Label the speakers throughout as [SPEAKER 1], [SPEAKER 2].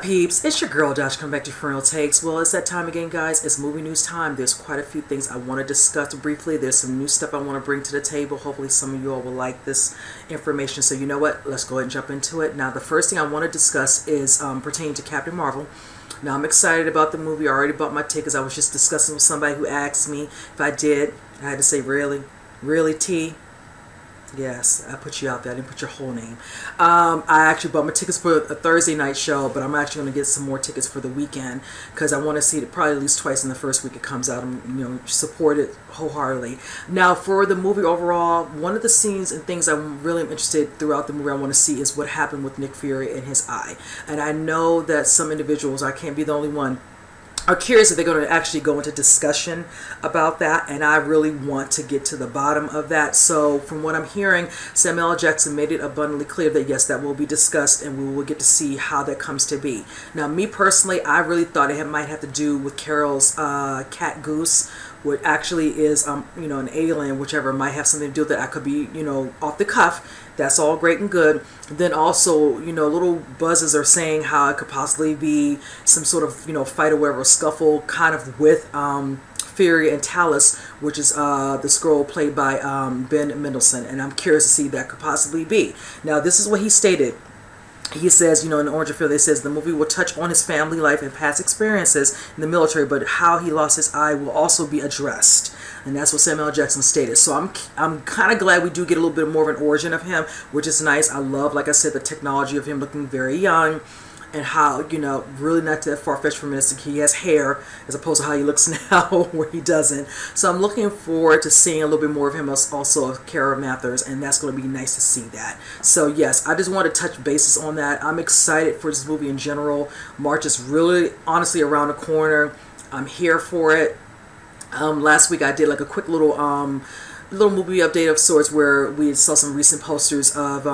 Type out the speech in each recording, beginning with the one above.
[SPEAKER 1] peeps? It's your girl Josh coming back to Fernal Takes. Well, it's that time again, guys. It's movie news time. There's quite a few things I want to discuss briefly. There's some new stuff I want to bring to the table. Hopefully some of you all will like this information. So you know what? Let's go ahead and jump into it. Now, the first thing I want to discuss is pertaining to Captain Marvel. Now, I'm excited about the movie. I already bought my tickets. I was just discussing with somebody who asked me if I did. I had to say, really? Really, T? Yes, I put you out there. I didn't put your whole name. I actually bought my tickets for a Thursday night show, but I'm actually going to get some more tickets for the weekend because I want to see it probably at least twice in the first week it comes out and support it wholeheartedly. Now, for the movie overall, one of the scenes and things I'm really interested throughout the movie I want to see is what happened with Nick Fury and his eye. And I know that some individuals, I can't be the only one, are curious if they're going to actually go into discussion about that, and I really want to get to the bottom of that. So from what I'm hearing, Samuel L. Jackson made it abundantly clear that yes, that will be discussed and we will get to see how that comes to be. Now, me personally, I really thought it might have to do with Carol's cat Goose, what actually is an alien, whichever, might have something to do with it. I could be off the cuff. That's all great and good. Then also, little buzzes are saying how it could possibly be some sort of fight or whatever, scuffle kind of with Fury and Talos, which is the Skrull played by Ben Mendelsohn, and I'm curious to see what that could possibly be. Now, this is what he stated. He says, in the Orange Affair, they says the movie will touch on his family life and past experiences in the military, but how he lost his eye will also be addressed. And that's what Samuel L. Jackson stated. So I'm kind of glad we do get a little bit more of an origin of him, which is nice. I love, like I said, the technology of him looking very young, and how, really not that far-fetched from this. He has hair as opposed to how he looks now where he doesn't. So I'm looking forward to seeing a little bit more of him as also Kara Mathers, and that's going to be nice to see that. So yes, I just want to touch bases on that. I'm excited for this movie in general. March is really, honestly, around the corner. I'm here for it. Last week I did like a quick little movie update of sorts where we saw some recent posters of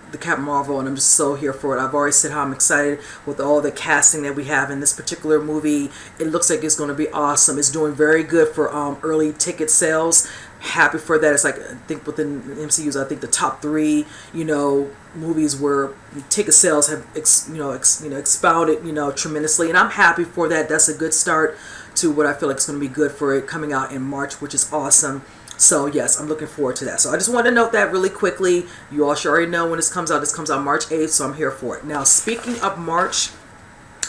[SPEAKER 1] the Captain Marvel, and I'm just so here for it. I've already said how I'm excited with all the casting that we have in this particular movie. It looks like it's going to be awesome. It's doing very good for early ticket sales. Happy for that. It's like, I think within the MCU's, I think the top three, movies where ticket sales have expounded, tremendously, and I'm happy for that. That's a good start to what I feel like is going to be good for it coming out in March, which is awesome. So yes, I'm looking forward to that. So I just want to note that really quickly. You all should already know when this comes out. This comes out March 8th, so I'm here for it. Now, speaking of March,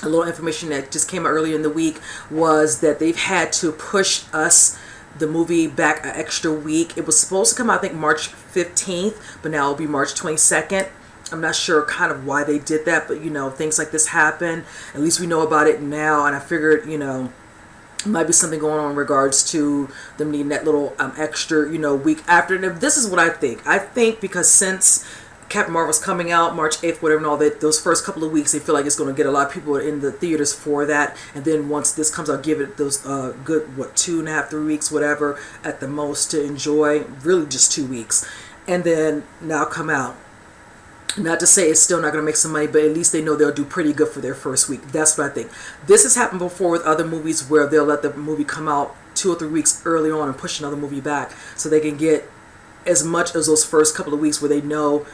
[SPEAKER 1] a little information that just came out earlier in the week was that they've had to push the movie back an extra week. It was supposed to come out, I think, March 15th, but now it'll be March 22nd. I'm not sure kind of why they did that, but things like this happen. At least we know about it now, and I figured, might be something going on in regards to them needing that little extra, week after. And this is what I think. I think because since Captain Marvel's coming out March 8th, whatever, and all that, those first couple of weeks, they feel like it's going to get a lot of people in the theaters for that. And then once this comes out, give it those good, 2.5, 3 weeks, whatever, at the most to enjoy. Really just 2 weeks. And then now come out. Not to say it's still not going to make some money, but at least they know they'll do pretty good for their first week. That's what I think. This has happened before with other movies where they'll let the movie come out 2 or 3 weeks early on and push another movie back so they can get as much as those first couple of weeks where they know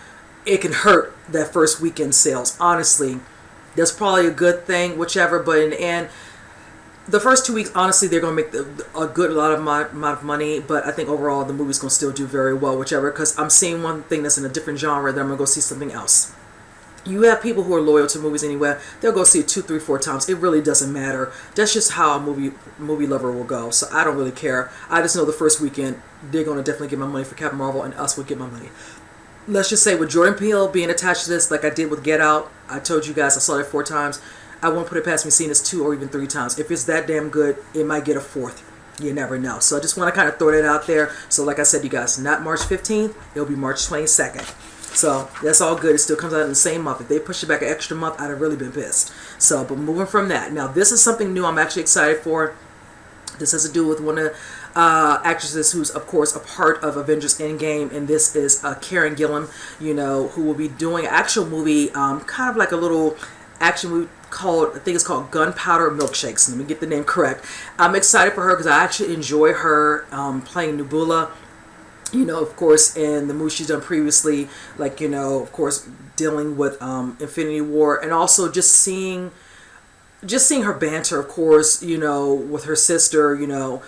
[SPEAKER 1] it can hurt that first weekend sales. Honestly, that's probably a good thing, whichever, but in the end, the first 2 weeks, honestly, they're going to make a lot of money, but I think overall the movie's going to still do very well, whichever, because I'm seeing one thing that's in a different genre, then I'm going to go see something else. You have people who are loyal to movies anyway. They'll go see it 2, 3, 4 times. It really doesn't matter. That's just how a movie lover will go, so I don't really care. I just know the first weekend, they're going to definitely get my money for Captain Marvel, and us will get my money. Let's just say with Jordan Peele being attached to this, like I did with Get Out, I told you guys I saw it 4 times. I won't put it past me seeing this 2 or even 3 times. If it's that damn good, it might get a 4th. You never know. So I just want to kind of throw that out there. So like I said, you guys, not March 15th. It'll be March 22nd. So that's all good. It still comes out in the same month. If they push it back an extra month, I'd have really been pissed. So, but moving from that. Now, this is something new I'm actually excited for. This has to do with one of actresses who's, of course, a part of Avengers Endgame, and this is Karen Gillan, who will be doing an actual movie, kind of like a little action movie called, I think it's called Gunpowder Milkshakes. Let me get the name correct. I'm excited for her because I actually enjoy her playing Nebula You know, of course, in the movie she's done previously, like, you know, of course, dealing with Infinity War, and also just seeing her banter, of course, you know, with her sister, you know,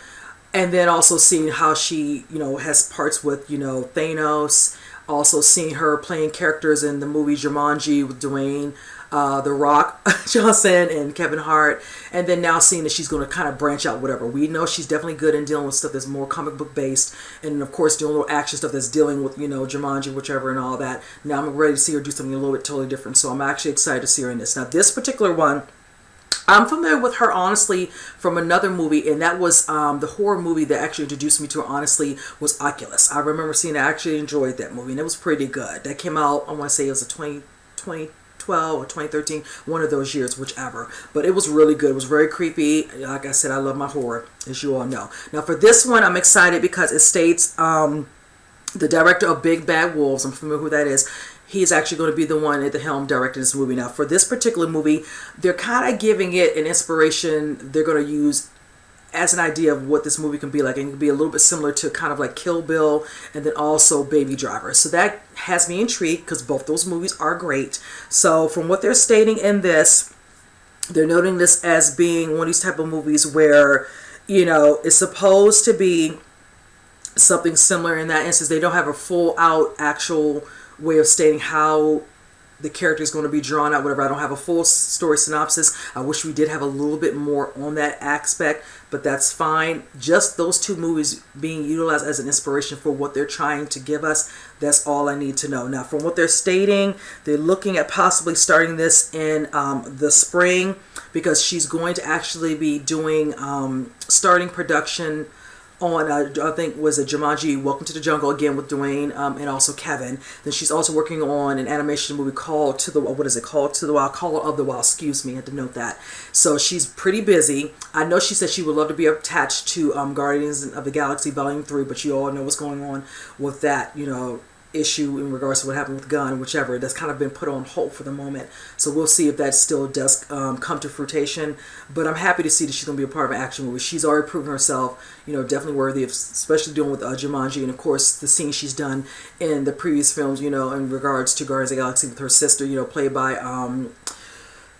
[SPEAKER 1] and then also seeing how she, you know, has parts with, you know, Thanos. Also seeing her playing characters in the movie Jumanji with Dwayne The Rock Johnson and Kevin Hart, and then now seeing that she's going to kind of branch out. Whatever, we know she's definitely good in dealing with stuff that's more comic book based, and of course doing little action stuff that's dealing with, you know, Jumanji, whichever, and all that. Now I'm ready to see her do something a little bit totally different, so I'm actually excited to see her in this. Now this particular one, I'm familiar with her, honestly, from another movie, and that was the horror movie that actually introduced me to her, honestly, was Oculus. I remember seeing it. I actually enjoyed that movie, and it was pretty good. That came out, I want to say it was a 2012 or 2013, one of those years, whichever. But it was really good. It was very creepy. Like I said, I love my horror, as you all know. Now, for this one, I'm excited because it states the director of Big Bad Wolves. I'm familiar with who that is. He's actually going to be the one at the helm directing this movie. Now, for this particular movie, they're kind of giving it an inspiration they're going to use as an idea of what this movie can be like. And it can be a little bit similar to kind of like Kill Bill and then also Baby Driver. So that has me intrigued because both those movies are great. So from what they're stating in this, they're noting this as being one of these type of movies where, you know, it's supposed to be something similar in that instance. They don't have a full out actual way of stating how the character is going to be drawn out, whatever. I don't have a full story synopsis. I wish we did have a little bit more on that aspect, but that's fine. Just those two movies being utilized as an inspiration for what they're trying to give us, that's all I need to know. Now, from what they're stating, they're looking at possibly starting this in the spring, because she's going to actually be doing starting production on I think was a Jumanji Welcome to the Jungle, again with Dwayne and also Kevin. Then she's also working on an animation movie called To the Wild, Call of the Wild, excuse me, I had to note that. So she's pretty busy. I know she said she would love to be attached to Guardians of the Galaxy Volume 3, but you all know what's going on with that, you know, issue in regards to what happened with Gunn, whichever. That's kind of been put on hold for the moment. So we'll see if that still does come to fruition. But I'm happy to see that she's going to be a part of an action movie. She's already proven herself, you know, definitely worthy of, especially doing with Jumanji, and of course the scenes she's done in the previous films, you know, in regards to Guardians of the Galaxy with her sister, you know, played by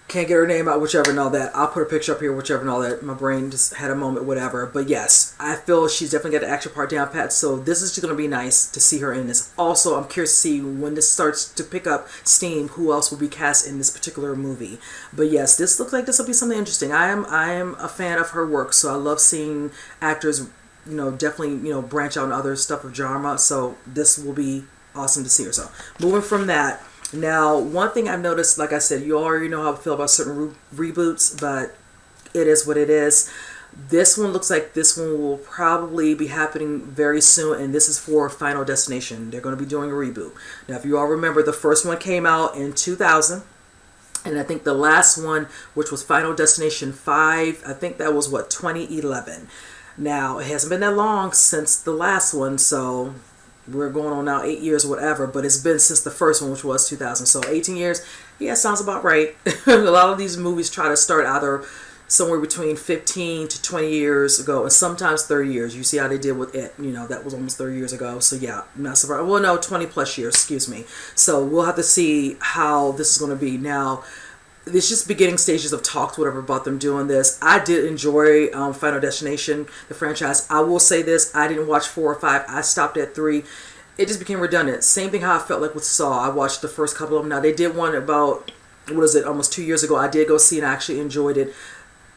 [SPEAKER 1] can't get her name out, whichever and all that. I'll put a picture up here, whichever and all that. My brain just had a moment, whatever. But yes, I feel she's definitely got the action part down pat. So this is just going to be nice to see her in this. Also, I'm curious to see when this starts to pick up steam, who else will be cast in this particular movie. But yes, this looks like this will be something interesting. I am a fan of her work, so I love seeing actors, you know, definitely, you know, branch out in other stuff of genre. So this will be awesome to see her. So moving from that. Now, one thing I've noticed, like I said, you already know how I feel about certain reboots, but it is what it is. This one looks like this one will probably be happening very soon, and this is for Final Destination. They're going to be doing a reboot. Now, if you all remember, the first one came out in 2000, and I think the last one, which was Final Destination 5, I think that was, 2011. Now, it hasn't been that long since the last one, so we're going on now 8 years or whatever, but it's been since the first one, which was 2000. So 18 years, yeah, sounds about right. A lot of these movies try to start either somewhere between 15 to 20 years ago, and sometimes 30 years. You see how they did with it, you know, that was almost 30 years ago. So yeah, I'm not surprised. Well, no, 20 plus years, excuse me. So we'll have to see how this is going to be. Now, it's just beginning stages of talks, whatever, about them doing this. I did enjoy Final Destination, the franchise. I will say this, I didn't watch 4 or 5. I stopped at 3. It just became redundant. Same thing how I felt like with Saw. I watched the first couple of them. Now, they did one about, what is it, almost 2 years ago. I did go see and I actually enjoyed it.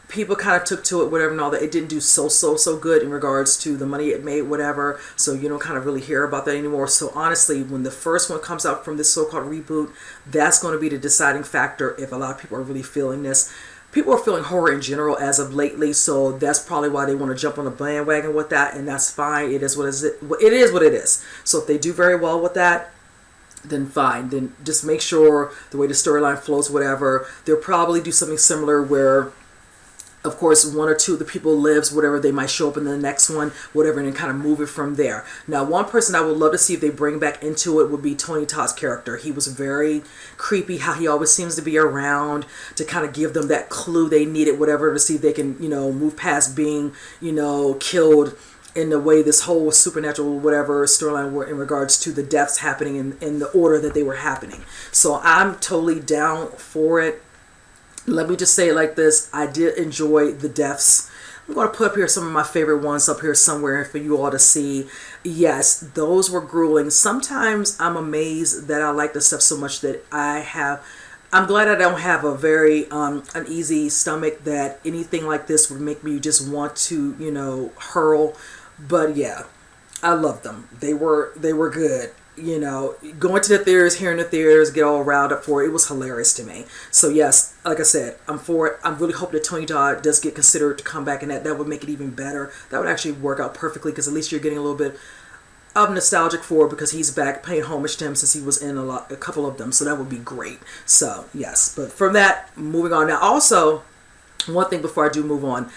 [SPEAKER 1] People kind of took to it, whatever, and all that. It didn't do so good in regards to the money it made, whatever. So you don't kind of really hear about that anymore. So honestly, when the first one comes out from this so-called reboot, that's going to be the deciding factor if a lot of people are really feeling this. People are feeling horror in general as of lately, so that's probably why they want to jump on the bandwagon with that, and that's fine. It is what it is. So if they do very well with that, then fine. Then just make sure the way the storyline flows, whatever. They'll probably do something similar where, of course, 1 or 2 of the people lives, whatever, they might show up in the next one, whatever, and then kind of move it from there. Now, one person I would love to see if they bring back into it would be Tony Todd's character. He was very creepy, how he always seems to be around to kind of give them that clue they needed, whatever, to see if they can, you know, move past being, you know, killed in the way this whole supernatural whatever storyline were in regards to the deaths happening in the order that they were happening. So I'm totally down for it. Let me just say it like this. I did enjoy the deaths. I'm going to put up here some of my favorite ones up here somewhere for you all to see. Yes, those were grueling. Sometimes I'm amazed that I like the stuff so much that I'm glad I don't have a very uneasy stomach that anything like this would make me just want to, you know, hurl. But yeah, I love them. They were good. You know, going to the theaters, hearing the theaters, get all riled up for it. It was hilarious to me. So yes, like I said, I'm for it. I really hope that Tony Todd does get considered to come back, and that would make it even better. That would actually work out perfectly, because at least you're getting a little bit of nostalgic for it, because he's back paying homage to him since he was in a couple of them. So that would be great. So yes, but from that, moving on. Now also, one thing before I do move on,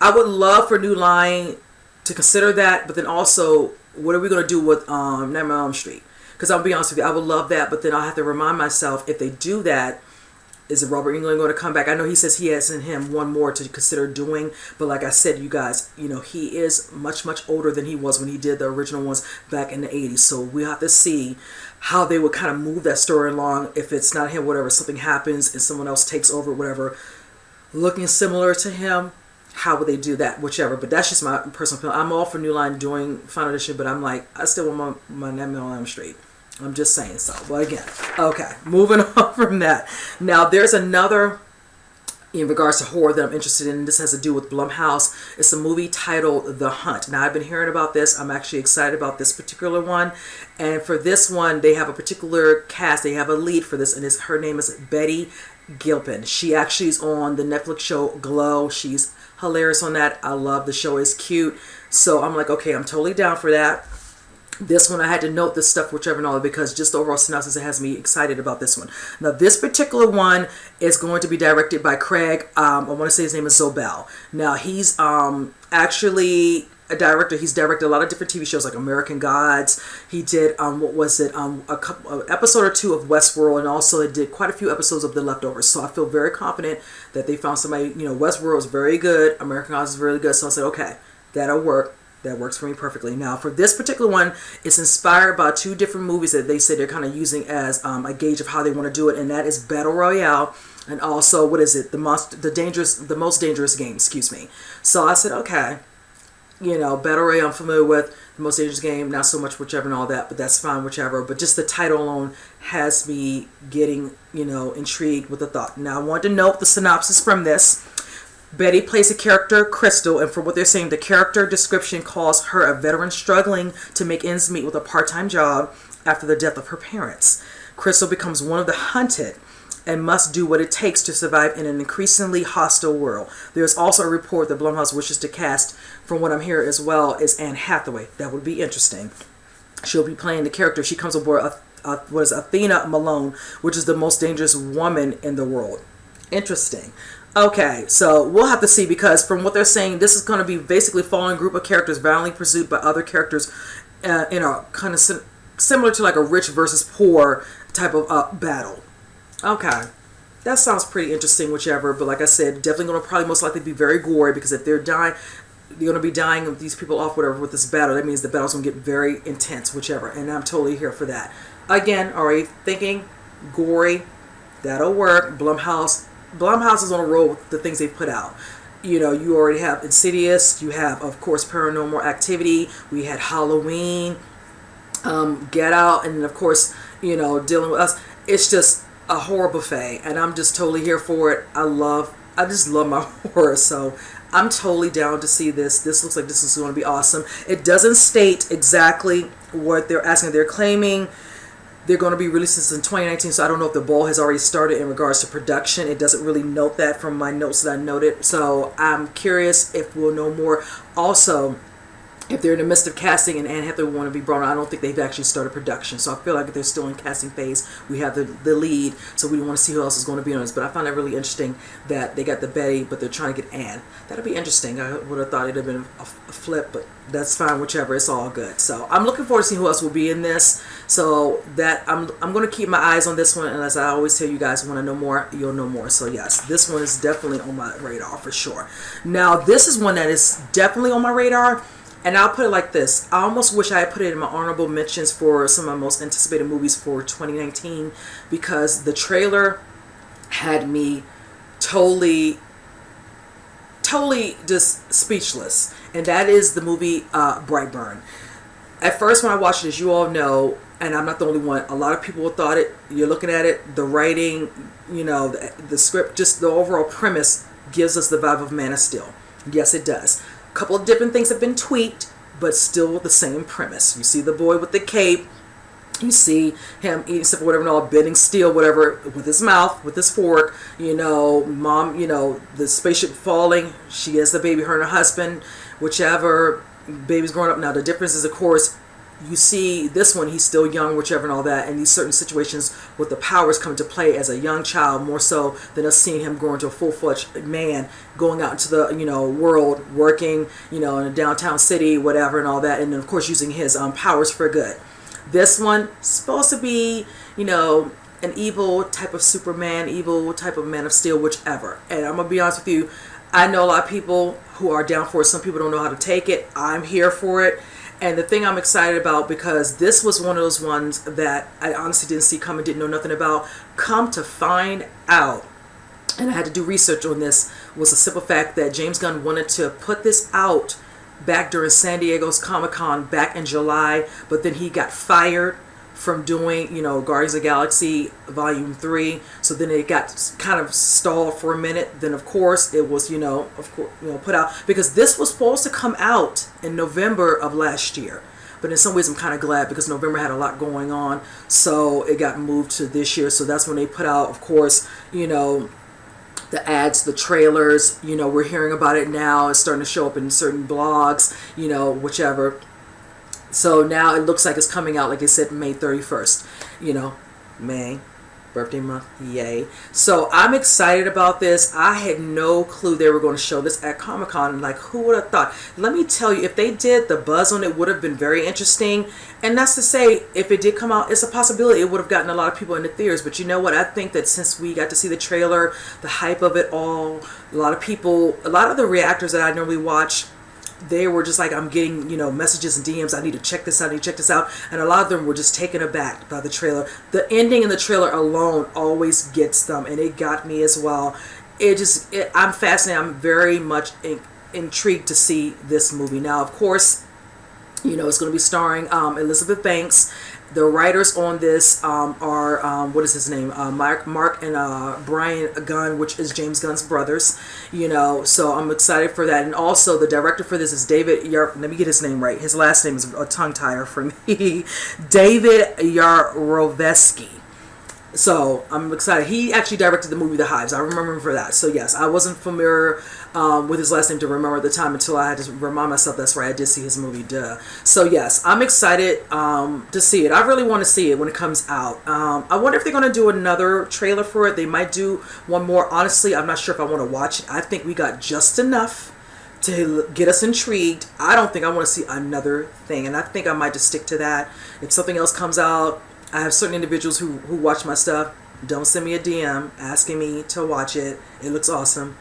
[SPEAKER 1] I would love for New Line to consider that, but then also, what are we going to do with Nightmare on Elm Street? Because I'll be honest with you, I would love that, but then I'll have to remind myself, if they do that, is it Robert Englund going to come back? I know he says he has in him one more to consider doing, but like I said, you guys, you know, he is much, much older than he was when he did the original ones back in the 80s. So we have to see how they would kind of move that story along. If it's not him, whatever, something happens and someone else takes over, whatever, looking similar to him, how would they do that? Whichever. But that's just my personal opinion. I'm all for New Line doing Final Edition, but I'm like, I still want my Nightmare on Elm Street. I'm just saying so. But again, okay, moving on from that. Now, there's another, in regards to horror, that I'm interested in. This has to do with Blumhouse. It's a movie titled The Hunt. Now, I've been hearing about this. I'm actually excited about this particular one. And for this one, they have a particular cast. They have a lead for this, and her name is Betty Gilpin. She actually is on the Netflix show Glow. She's hilarious on that. I love the show. It's cute. So I'm like, okay, I'm totally down for that. This one, I had to note this stuff, whichever and all, because just the overall synopsis, it has me excited about this one. Now, this particular one is going to be directed by Craig. I want to say his name is Zobel. Now, he's actually a director. He's directed a lot of different TV shows like American Gods. He did, a couple episode or two of Westworld, and also it did quite a few episodes of The Leftovers. So I feel very confident that they found somebody. You know, Westworld is very good. American Gods is really good. So I said, okay, that'll work. That works for me perfectly. Now, for this particular one, it's inspired by two different movies that they say they're kind of using as a gauge of how they want to do it, and that is Battle Royale, and also, what is it? The Most Dangerous Game, excuse me. So I said, okay, you know, Battle Royale I'm familiar with, The Most Dangerous Game, not so much whichever and all that, but that's fine, whichever. But just the title alone has me getting, you know, intrigued with the thought. Now, I want to note the synopsis from this. Betty plays a character, Crystal, and from what they're saying, the character description calls her a veteran struggling to make ends meet with a part-time job after the death of her parents. Crystal becomes one of the hunted and must do what it takes to survive in an increasingly hostile world. There's also a report that Blumhouse wishes to cast, from what I'm hearing as well, is Anne Hathaway. That would be interesting. She'll be playing the character. She comes aboard Athena Malone, which is the most dangerous woman in the world. Interesting. Okay, so we'll have to see, because from what they're saying, this is going to be basically following a group of characters violently pursued by other characters in a kind of similar to like a rich versus poor type of battle. Okay, that sounds pretty interesting, whichever. But like I said, definitely going to probably most likely be very gory, because if they're dying, they're going to be dying of these people off, whatever, with this battle. That means the battle's going to get very intense, whichever. And I'm totally here for that. Again, already thinking gory, that'll work. Blumhouse is on a roll with the things they put out. You know, you already have Insidious. You have, of course, Paranormal Activity. We had Halloween, Get Out, and of course, you know, Dealing with Us. It's just a horror buffet, and I'm just totally here for it. I just love my horror, so I'm totally down to see this. This looks like this is going to be awesome. It doesn't state exactly what they're asking. They're claiming they're going to be releasing this in 2019, so I don't know if the ball has already started in regards to production. It doesn't really note that from my notes that I noted, so I'm curious if we'll know more. Also, if they're in the midst of casting and Anne Hathaway want to be brought on, I don't think they've actually started production. So I feel like they're still in casting phase. We have the lead, so we want to see who else is going to be on this. But I found that really interesting that they got the Betty, but they're trying to get Anne. That'll be interesting. I would have thought it'd have been a flip, but that's fine, whichever. It's all good. So I'm looking forward to seeing who else will be in this. So that I'm going to keep my eyes on this one, and as I always tell you guys, when I know more, you'll know more. So yes, this one is definitely on my radar for sure. Now this is one that is definitely on my radar. And I'll put it like this. I almost wish I had put it in my honorable mentions for some of my most anticipated movies for 2019, because the trailer had me totally just speechless. And that is the movie Brightburn. At first when I watched it, as you all know, and I'm not the only one, a lot of people thought it, you're looking at it, the writing, you know, the script, just the overall premise gives us the vibe of Man of Steel. Yes, it does. A couple of different things have been tweaked, but still the same premise. You see the boy with the cape, you see him eating stuff, whatever, and all, bending steel, whatever, with his mouth, with his fork, you know, mom, you know, the spaceship falling, she has the baby, her and her husband, whichever, baby's growing up. Now the difference is, of course, you see this one, he's still young, whichever, and all that, and these certain situations with the powers come into play as a young child, more so than us seeing him grow into a full-fledged man, going out into the, you know, world, working, you know, in a downtown city, whatever, and all that, and then of course using his powers for good. This one supposed to be, you know, an evil type of Superman, evil type of Man of Steel, whichever. And I'm gonna be honest with you, I know a lot of people who are down for it. Some people don't know how to take it. I'm here for it. And the thing I'm excited about, because this was one of those ones that I honestly didn't see coming, didn't know nothing about. Come to find out, and I had to do research on this, was the simple fact that James Gunn wanted to put this out back during San Diego's Comic-Con back in July, but then he got fired from doing, you know, Guardians of the Galaxy Volume 3. So then it got kind of stalled for a minute. Then of course it was, you know, put out, because this was supposed to come out in November of last year. But in some ways I'm kind of glad, because November had a lot going on, so it got moved to this year. So that's when they put out, of course, you know, the ads, the trailers, you know, we're hearing about it now. It's starting to show up in certain blogs, you know, whichever. So now it looks like it's coming out, like I said, May 31st, you know, May, birthday month, yay. So I'm excited about this. I had no clue they were going to show this at Comic-Con. Like, who would have thought? Let me tell you, if they did, the buzz on it would have been very interesting. And that's to say, if it did come out, it's a possibility it would have gotten a lot of people in the theaters. But you know what? I think that since we got to see the trailer, the hype of it all, a lot of people, a lot of the reactors that I normally watch, they were just like, I'm getting, you know, messages and DMs, I need to check this out, I need to check this out. And a lot of them were just taken aback by the trailer. The ending in the trailer alone always gets them, and it got me as well. I'm fascinated. I'm very much intrigued to see this movie. Now, of course, you know, it's going to be starring Elizabeth Banks. The writers on this are, what is his name? Mark and Brian Gunn, which is James Gunn's brothers. You know, so I'm excited for that. And also the director for this is David let me get his name right. His last name is a tongue tire for me. David Yarovesky. So I'm excited. He actually directed the movie The Hives. I remember him for that. So yes, I wasn't familiar with his last name to remember at the time, until I had to remind myself that's right, I did see his movie, duh. So yes, I'm excited to see it. I really want to see it when it comes out. I wonder if they're going to do another trailer for it. They might do one more. Honestly, I'm not sure if I want to watch it. I think we got just enough to get us intrigued. I don't think I want to see another thing, and I think I might just stick to that. If something else comes out, I have certain individuals who watch my stuff. Don't send me a DM asking me to watch it. It looks awesome.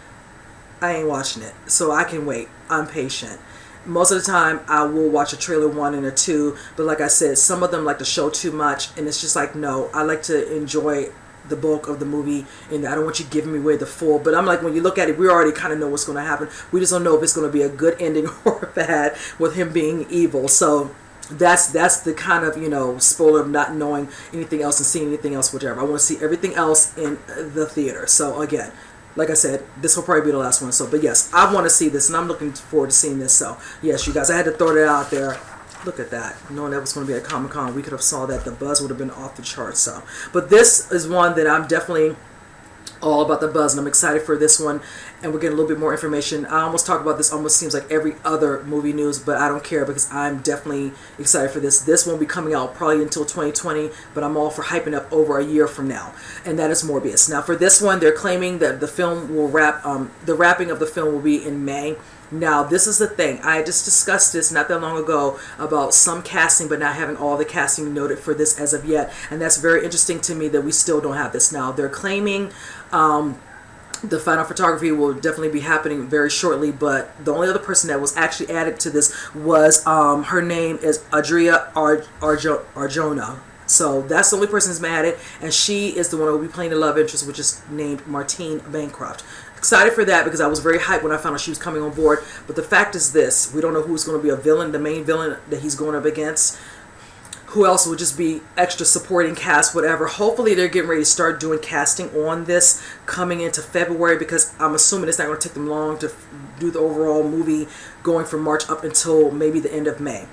[SPEAKER 1] I ain't watching it, so I can wait. I'm patient. Most of the time, I will watch a trailer 1 and a 2, but like I said, some of them like to show too much, and it's just like, no, I like to enjoy the bulk of the movie, and I don't want you giving me away the full. But I'm like, when you look at it, we already kind of know what's going to happen. We just don't know if it's going to be a good ending or bad with him being evil. So that's the kind of, you know, spoiler of not knowing anything else and seeing anything else, whatever. I want to see everything else in the theater. So again, like I said, this will probably be the last one. So, but yes, I want to see this, and I'm looking forward to seeing this. So yes, you guys, I had to throw that out there. Look at that. Knowing that was going to be at Comic-Con, we could have saw that. The buzz would have been off the charts. So, but this is one that I'm definitely all about the buzz, and I'm excited for this one. And we're getting a little bit more information. I almost talk about this almost seems like every other movie news, but I don't care, because I'm definitely excited for this. This won't be coming out probably until 2020, but I'm all for hyping up over a year from now, and that is Morbius. Now for this one, they're claiming that the film will the wrapping of the film will be in May. Now, this is the thing. I just discussed this not that long ago about some casting, but not having all the casting noted for this as of yet. And that's very interesting to me that we still don't have this now. They're claiming The final photography will definitely be happening very shortly, but the only other person that was actually added to this was her name is Adria Arjona. So that's the only person that's been added, and she is the one who will be playing the love interest, which is named Martine Bancroft. Excited for that because I was very hyped when I found out she was coming on board. But the fact is this: we don't know who's going to be a villain, the main villain that he's going up against. Who else would just be extra supporting cast, whatever. Hopefully they're getting ready to start doing casting on this coming into February, because I'm assuming it's not going to take them long to do the overall movie going from March up until maybe the end of May.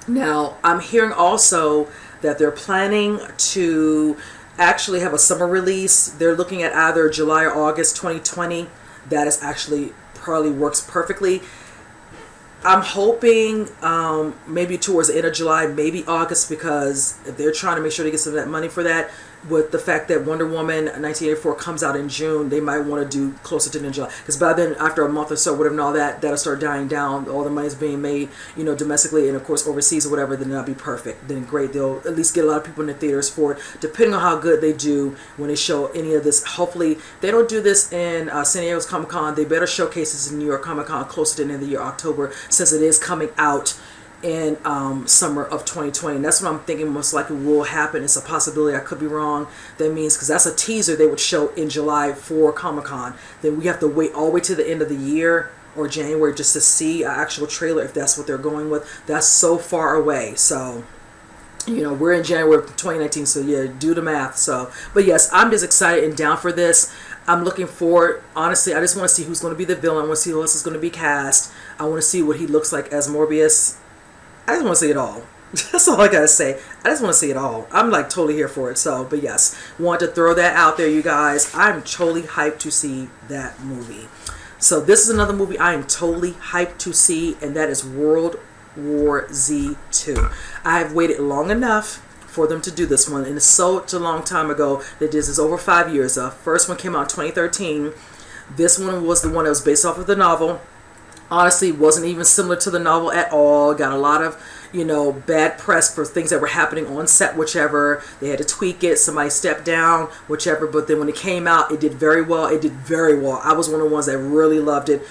[SPEAKER 1] Now, I'm hearing also that they're planning to actually have a summer release. They're looking at either July or August 2020. That is actually probably works perfectly. I'm hoping maybe towards the end of July, maybe August, because if they're trying to make sure they get some of that money for that, with the fact that Wonder Woman 1984 comes out in June, they might want to do closer to the July. Because by then, after a month or so, whatever and all that, that'll start dying down. All the money's being made, you know, domestically and of course overseas or whatever, then that'll be perfect. Then great, they'll at least get a lot of people in the theaters for it, depending on how good they do when they show any of this. Hopefully, they don't do this in San Diego's Comic-Con. They better showcase this in New York Comic-Con closer to the end of the year, October, since it is coming out in summer of 2020. And that's what I'm thinking most likely will happen. It's a possibility. I could be wrong. That means, because that's a teaser they would show in July for Comic-Con, then we have to wait all the way to the end of the year or January just to see an actual trailer, if that's what they're going with. That's so far away. So, you know, we're in January of 2019, so yeah, do the math. So, but yes, I'm just excited and down for this. I'm looking forward. Honestly, I just want to see who's going to be the villain. I want to see who else is going to be cast. I want to see what he looks like as Morbius. I just want to see it all. That's all I gotta say. I just want to see it all. I'm like totally here for it. So, but yes, want to throw that out there, you guys. I'm totally hyped to see that movie. So this is another movie I am totally hyped to see, and that is World War Z 2. I have waited long enough for them to do this one, and it's such a long time ago that this is over 5 years. The first one came out in 2013. This one was the one that was based off of the novel. Honestly, wasn't even similar to the novel at all. Got a lot of, you know, bad press for things that were happening on set, whichever. They had to tweak it. Somebody stepped down, whichever. But then when it came out, it did very well. It did very well. I was one of the ones that really loved it.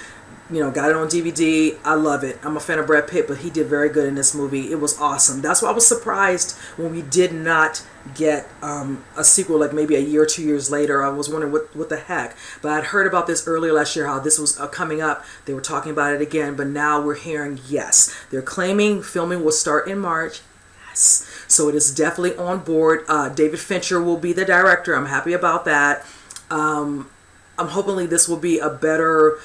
[SPEAKER 1] You know, got it on DVD. I love it. I'm a fan of Brad Pitt, but he did very good in this movie. It was awesome. That's why I was surprised when we did not get a sequel, like maybe a year or 2 years later. I was wondering what the heck. But I'd heard about this earlier last year, how this was coming up. They were talking about it again, but now we're hearing yes. They're claiming filming will start in March. Yes. So it is definitely on board. David Fincher will be the director. I'm happy about that. I'm hoping this will be a better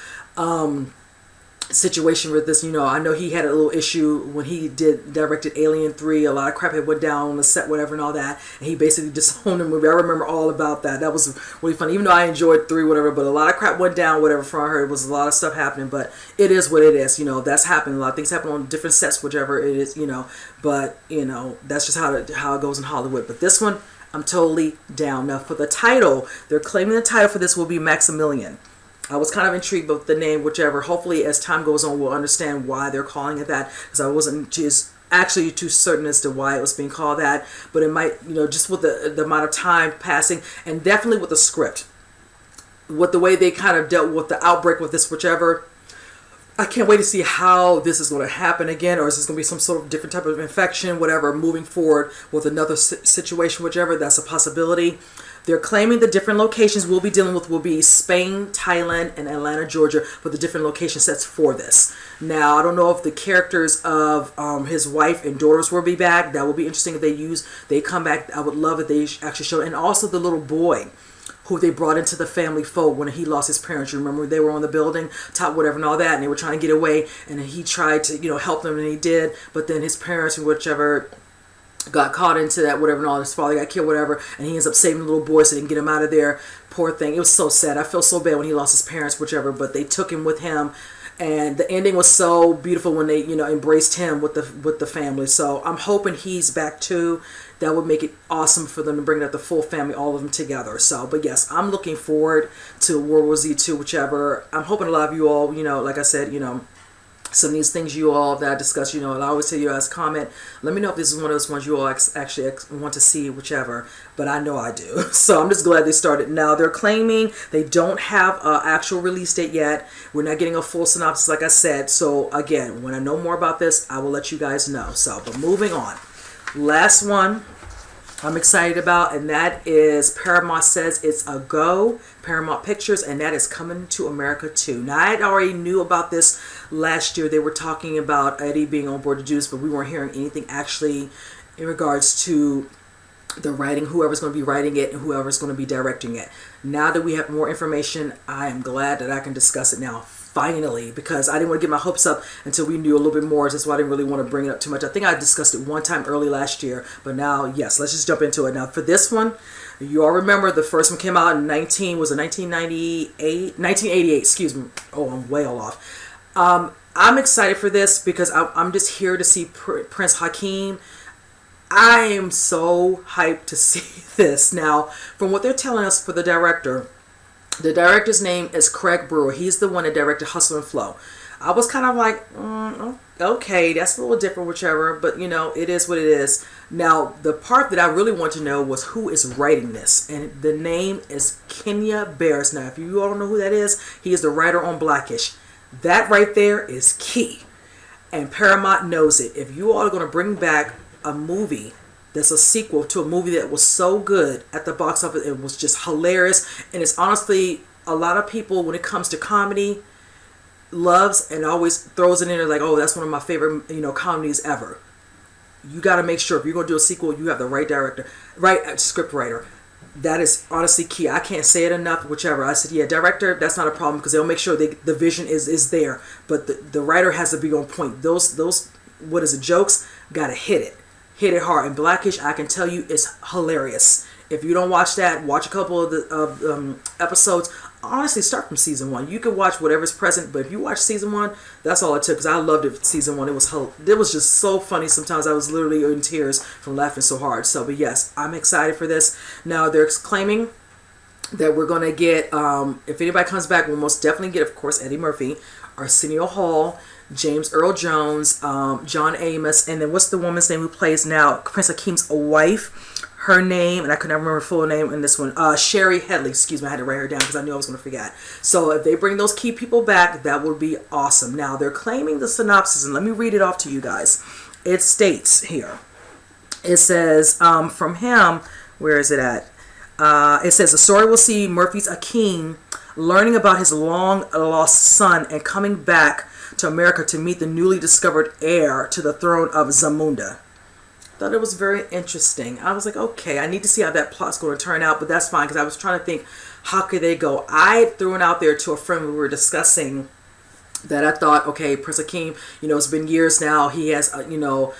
[SPEAKER 1] situation with this. You know, I know he had a little issue when he directed Alien 3. A lot of crap had went down on the set, whatever, and all that, and he basically disowned the movie. I remember all about that. That was really funny, even though I enjoyed 3, whatever, but a lot of crap went down, whatever. From what I heard, it was a lot of stuff happening, but it is what it is. You know, that's happening. A lot of things happen on different sets, whichever it is, you know, but, you know, that's just how it goes in Hollywood. But this one, I'm totally down. Now, for the title, they're claiming the title for this will be Maximilian. I was kind of intrigued with the name, whichever. Hopefully, as time goes on, we'll understand why they're calling it that, because I wasn't just actually too certain as to why it was being called that. But it might, you know, just with the amount of time passing, and definitely with the script, with the way they kind of dealt with the outbreak with this, whichever. I can't wait to see how this is going to happen again, or is this going to be some sort of different type of infection, whatever, moving forward with another situation, whichever. That's a possibility. They're claiming the different locations we'll be dealing with will be Spain, Thailand, and Atlanta, Georgia, for the different location sets for this. Now, I don't know if the characters of his wife and daughters will be back. That will be interesting if they come back. I would love if they actually show, and also the little boy who they brought into the family fold when he lost his parents. You remember they were on the building top, whatever, and all that, and they were trying to get away, and he tried to, you know, help them, and he did, but then his parents, whichever, got caught into that, whatever, and all. His father got killed, whatever, and he ends up saving the little boy so they can get him out of there. Poor thing. It was so sad. I felt so bad when he lost his parents, whichever, but they took him with him, and the ending was so beautiful when they, you know, embraced him with the family. So I'm hoping he's back too. That would make it awesome for them to bring out the full family, all of them together. So, but yes, I'm looking forward to World War Z 2, whichever. I'm hoping a lot of you all, you know, like I said, you know, some of these things you all that I discussed, and I always tell you as comment, let me know if this is one of those ones you all actually want to see, whichever, but I know I do. So I'm just glad they started. Now they're claiming they don't have an actual release date yet. We're not getting a full synopsis, like I said. So again, when I know more about this, I will let you guys know. So, but moving on. Last one I'm excited about, and that is Paramount says it's a go. Paramount Pictures, and that is coming to America too. Now I already knew about this last year. They were talking about Eddie being on board to do this, but we weren't hearing anything actually in regards to the writing, whoever's going to be writing it and whoever's going to be directing it. Now that we have more information, I am glad that I can discuss it now, finally, because I didn't want to get my hopes up until we knew a little bit more. That's why I didn't really want to bring it up too much. I think I discussed it one time early last year, but now, yes, let's just jump into it. Now, for this one, you all remember the first one came out in 1988, excuse me. Oh, I'm way all off. I'm excited for this because I'm just here to see Prince Hakeem. I am so hyped to see this. Now, from what they're telling us for the director's name is Craig Brewer. He's the one that directed Hustle and Flow. I was kind of like, okay, that's a little different, whichever, but it is what it is. Now, the part that I really want to know was who is writing this, and the name is Kenya Barris. Now, if you all don't know who that is, he is the writer on Blackish. That right there is key, and Paramount knows it. If you all are going to bring back a movie that's a sequel to a movie that was so good at the box office, it was just hilarious, and it's honestly, a lot of people, when it comes to comedy, loves and always throws it in there like, oh, that's one of my favorite comedies ever. You got to make sure if you're going to do a sequel, you have the right director, right script writer. That is honestly key. I can't say it enough, whichever. I said, yeah, director, that's not a problem, because they'll make sure the vision is there, but the writer has to be on point. Those what is it, jokes, got to hit it hard. And Blackish, I can tell you, is hilarious. If you don't watch that, watch a couple of the episodes. Honestly, start from season 1. You can watch whatever's present, but if you watch season 1, that's all it took, because I loved it. Season 1, it was just so funny. Sometimes I was literally in tears from laughing so hard. So, but yes, I'm excited for this. Now they're claiming that we're gonna get, if anybody comes back, we'll most definitely get, of course, Eddie Murphy, Arsenio Hall, James Earl Jones, John Amos, and then what's the woman's name who plays now Prince Hakeem's wife? Her name, and I could never remember her full name in this one. Sherry Headley. Excuse me, I had to write her down because I knew I was going to forget. So if they bring those key people back, that would be awesome. Now they're claiming the synopsis, and let me read it off to you guys. It states here. It says from him. Where is it at? It says the story will see Murphy's Hakeem learning about his long lost son and coming back to America to meet the newly discovered heir to the throne of Zamunda. Thought it was very interesting. I was like, okay, I need to see how that plot's going to turn out, but that's fine, because I was trying to think, how could they go? I threw it out there to a friend. We were discussing that. I thought, okay, Prince Hakeem, it's been years now. He has, a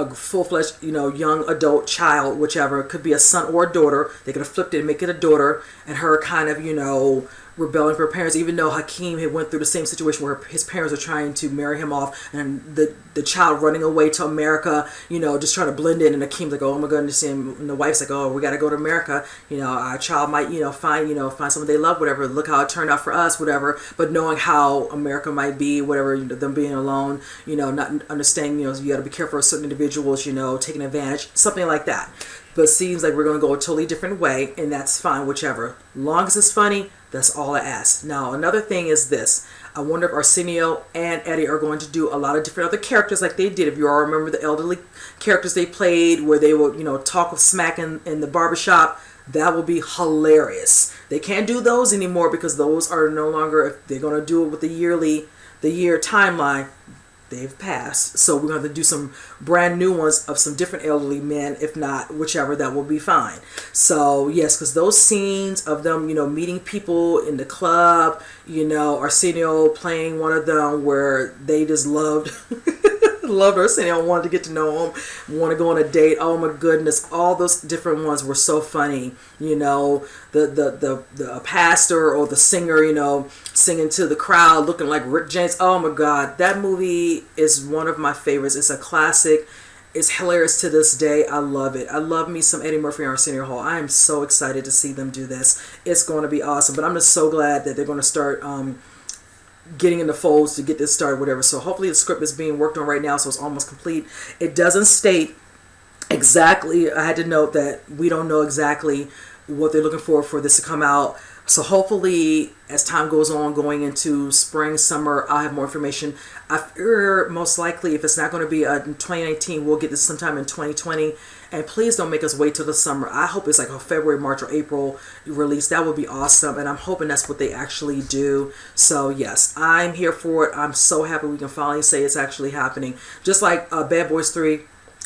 [SPEAKER 1] full-fledged, young adult child, whichever. It could be a son or a daughter. They could have flipped it and make it a daughter, and her kind of, rebelling for her parents, even though Hakeem had went through the same situation where his parents were trying to marry him off, and the child running away to America, just trying to blend in, and Hakeem's like, oh my goodness, and the wife's like, oh, we got to go to America, our child might, find someone they love, whatever, look how it turned out for us, whatever, but knowing how America might be, whatever, them being alone, not understanding, you got to be careful of certain individuals, taking advantage, something like that. But it seems like we're going to go a totally different way, and that's fine, whichever. Long as it's funny, that's all I ask. Now, another thing is this. I wonder if Arsenio and Eddie are going to do a lot of different other characters like they did. If you all remember the elderly characters they played, where they would, talk of smack in the barbershop, that will be hilarious. They can't do those anymore because those are no longer, if they're going to do it with the year timeline, they've passed. So we're going to do some brand new ones of some different elderly men. If not, whichever, that will be fine. So yes, because those scenes of them, meeting people in the club, Arsenio playing one of them where they just loved loved Arsenio, wanted to get to know him, want to go on a date. Oh my goodness, all those different ones were so funny. The pastor or the singer, singing to the crowd, looking like Rick James. Oh my God, that movie is one of my favorites. It's a classic. It's hilarious to this day. I love it. I love me some Eddie Murphy and Arsenio Hall. I am so excited to see them do this. It's going to be awesome. But I'm just so glad that they're going to start getting in the folds to get this started, whatever. So hopefully the script is being worked on right now, so it's almost complete. It doesn't state exactly, I had to note that we don't know exactly what they're looking for this to come out. So hopefully as time goes on, going into spring, summer, I'll have more information. I fear most likely if it's not going to be in 2019, we'll get this sometime in 2020. And please don't make us wait till the summer. I hope it's like a February, March, or April release. That would be awesome. And I'm hoping that's what they actually do. So yes, I'm here for it. I'm so happy we can finally say it's actually happening. Just like Bad Boys 3,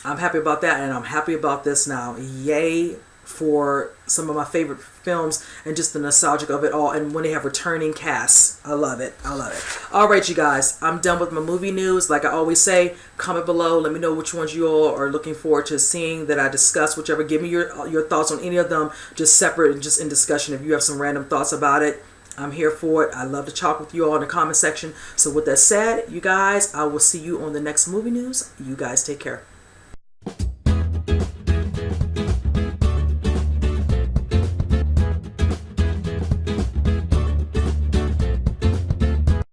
[SPEAKER 1] I'm happy about that. And I'm happy about this now. Yay for some of my favorite films and just the nostalgic of it all, and when they have returning casts. I love it. I love it. All right, you guys, I'm done with my movie news. Like I always say, comment below, let me know which ones you all are looking forward to seeing that I discuss, whichever. Give me your thoughts on any of them, just separate and just in discussion. If you have some random thoughts about it, I'm here for it. I love to talk with you all in the comment section. So with that said, you guys, I will see you on the next movie news. You guys take care.